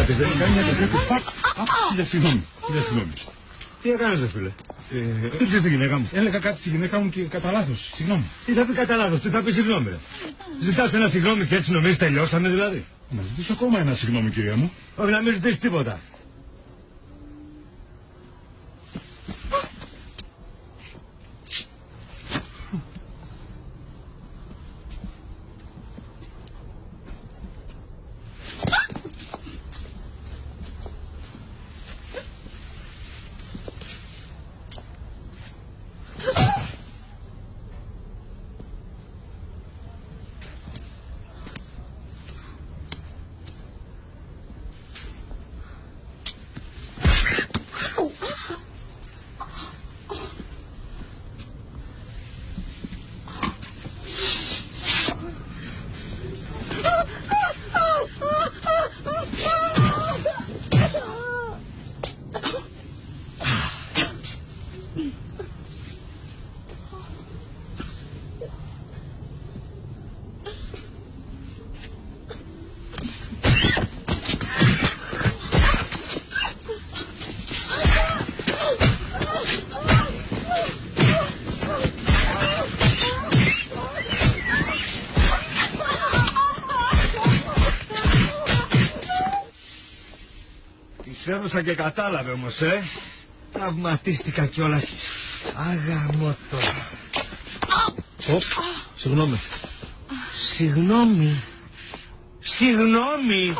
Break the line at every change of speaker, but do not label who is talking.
Δεν κάνει μια τέτοια και πακ. Συγγνώμη.
Τι έκανες ρε φίλε?
Δεν ξέρεις τη γυναίκα μου. Έλεγα κάτι στη γυναίκα μου και κατά λάθος. Συγγνώμη.
Τι θα πει κατά λάθος, τι θα πει συγγνώμη ρε? Ζητάς ένα συγγνώμη και έτσι νομίζεις τελειώσαμε δηλαδή?
Να ζητήσω ακόμα ένα συγγνώμη κυρία μου.
Όχι να μην ζητήσεις τίποτα. Της έδωσα και κατάλαβε όμως, Τραυματίστηκα κιόλας. Αγαμώτο.
Συγγνώμη.
Συγγνώμη.